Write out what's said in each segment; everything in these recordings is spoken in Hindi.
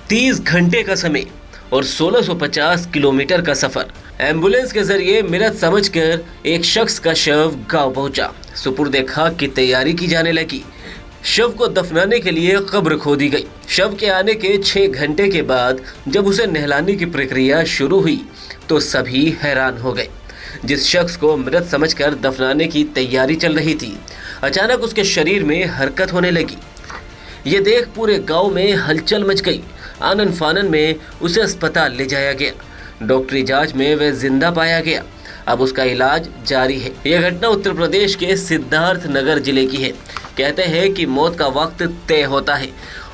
30 घंटे का समय और 1650 किलोमीटर का सफर। एम्बुलेंस के जरिए मृत समझकर एक शख्स का शव गांव पहुंचा। सुपुर्द खाक की तैयारी की जाने लगी। शव को दफनाने के लिए कब्र खोदी गई। शव के आने के 6 घंटे के बाद जब उसे नहलाने की प्रक्रिया शुरू हुई तो सभी हैरान हो गए। जिस शख्स को मृत समझकर दफनाने की तैयारी चल रही थी, अचानक उसके शरीर में हरकत होने लगी। ये देख पूरे गांव में हलचल मच गई। आनन फानन में उसे अस्पताल ले जाया गया। डॉक्टरी जांच में वह जिंदा पाया गया। अब उसका इलाज जारी है। यह घटना उत्तर प्रदेश के सिद्धार्थ नगर जिले की है। कहते हैं कि मौत का वक्त तय होता है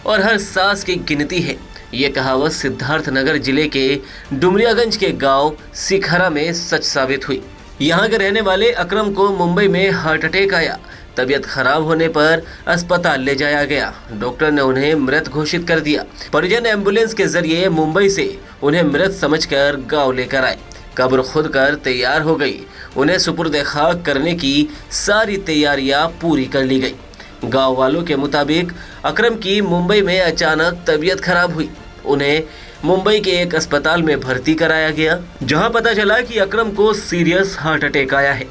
और हर सांस की गिनती है। ये कहावत सिद्धार्थ नगर जिले के डुमरियागंज के गांव सिखरा में सच साबित हुई। यहाँ के रहने वाले अकरम को मुंबई में हार्ट अटैक आया। तबीयत खराब होने पर अस्पताल ले जाया गया। डॉक्टर ने उन्हें मृत घोषित कर दिया। परिजन एम्बुलेंस के जरिए मुंबई से उन्हें मृत समझकर गांव लेकर आए। कब्र खुद कर तैयार हो गई। उन्हें सुपुर्द खाक करने की सारी तैयारियां पूरी कर ली गई। गांव वालों के मुताबिक अकरम की मुंबई में अचानक तबीयत खराब हुई। उन्हें मुंबई के एक अस्पताल में भर्ती कराया गया, जहां पता चला कि अकरम को सीरियस हार्ट अटैक आया है।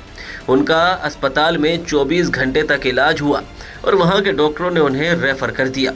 उनका अस्पताल में 24 घंटे तक इलाज हुआ और वहां के डॉक्टरों ने उन्हें रेफर कर दिया।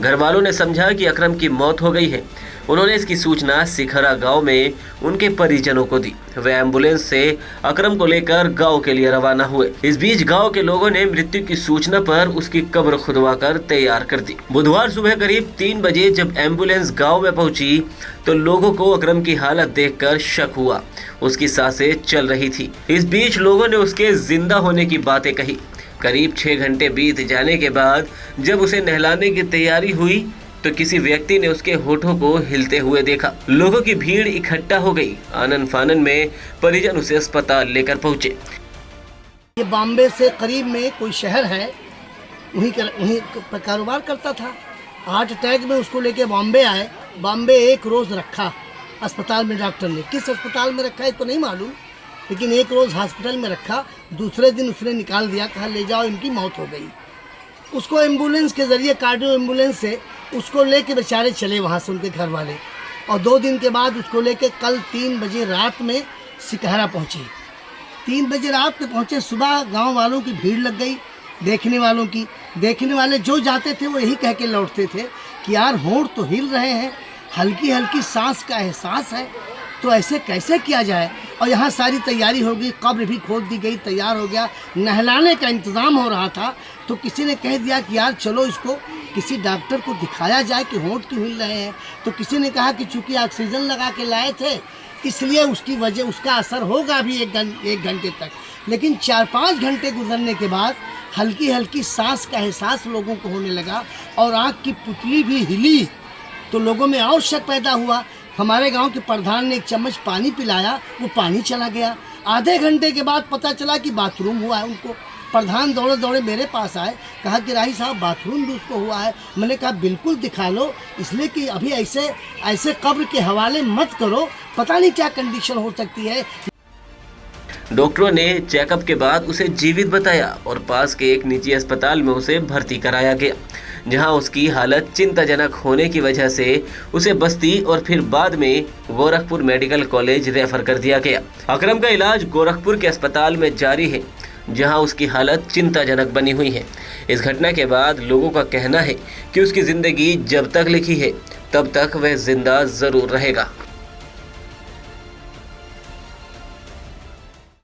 घर वालों ने समझा कि अकरम की मौत हो गई है। उन्होंने इसकी सूचना सिखरा गांव में उनके परिजनों को दी। वे एम्बुलेंस से अकरम को लेकर गांव के लिए रवाना हुए। इस बीच गांव के लोगों ने मृत्यु की सूचना पर उसकी कब्र खुदवाकर तैयार कर दी। बुधवार सुबह करीब 3 बजे जब एम्बुलेंस गांव में पहुंची तो लोगों को अकरम की हालत देखकर शक हुआ। उसकी सांसें चल रही थी। इस बीच लोगों ने उसके जिंदा होने की बातें कही। करीब 6 घंटे बीत जाने के बाद जब उसे नहलाने की तैयारी हुई तो किसी व्यक्ति ने उसके होठों को हिलते हुए देखा। लोगों की भीड़ इकट्ठा हो गई। आनन फानन में परिजन उसे अस्पताल लेकर पहुंचे। ये बॉम्बे से करीब में कोई शहर है, वहीं कारोबार करता था। हार्ट अटैक में उसको लेके बॉम्बे आए। बॉम्बे 1 रोज़ रखा अस्पताल में। डॉक्टर ने किस अस्पताल में रखा है तो नहीं मालूम, लेकिन 1 रोज़ हॉस्पिटल में रखा। दूसरे दिन उसने निकाल दिया, कहा ले जाओ, इनकी मौत हो गई। उसको एम्बुलेंस के ज़रिए, कार्डियो एम्बुलेंस से उसको लेके बेचारे चले वहाँ से उनके घर वाले। और 2 दिन के बाद उसको लेके कल 3 बजे रात में सिकहरा पहुँचे। 3 बजे रात में पहुँचे। सुबह गांव वालों की भीड़ लग गई, देखने वालों की। देखने वाले जो जाते थे वो यही कह के लौटते थे कि यार होंठ तो हिल रहे हैं, हल्की हल्की सांस का एहसास है, तो ऐसे कैसे किया जाए। और यहाँ सारी तैयारी हो गई, कब्र भी खोद दी गई, तैयार हो गया, नहलाने का इंतज़ाम हो रहा था। तो किसी ने कह दिया कि यार चलो इसको किसी डॉक्टर को दिखाया जाए कि होंठ क्यों हिल रहे हैं। तो किसी ने कहा कि चूँकि ऑक्सीजन लगा के लाए थे इसलिए उसकी वजह, उसका असर होगा अभी 1 घंटे तक। लेकिन 4-5 घंटे गुजरने के बाद हल्की हल्की सांस का एहसास लोगों को होने लगा और आँख की पुतली भी हिली। तो लोगों में और शक पैदा हुआ। हमारे गांव के प्रधान ने 1 चम्मच पानी पिलाया, वो पानी चला गया। आधे घंटे के बाद पता चला कि बाथरूम हुआ है उनको। प्रधान दौड़े दौड़े मेरे पास आए, कहा कि राही साहब बाथरूम भी उसको हुआ है। मैंने कहा बिल्कुल दिखा लो, इसलिए कि अभी ऐसे कब्र के हवाले मत करो, पता नहीं क्या कंडीशन हो सकती है। डॉक्टरों ने चेकअप के बाद उसे जीवित बताया और पास के एक निजी अस्पताल में उसे भर्ती कराया गया, जहां उसकी हालत चिंताजनक होने की वजह से उसे बस्ती और फिर बाद में गोरखपुर मेडिकल कॉलेज रेफर कर दिया गया। अकरम का इलाज गोरखपुर के अस्पताल में जारी है, जहां उसकी हालत चिंताजनक बनी हुई है। इस घटना के बाद लोगों का कहना है कि उसकी ज़िंदगी जब तक लिखी है तब तक वह जिंदा ज़रूर रहेगा।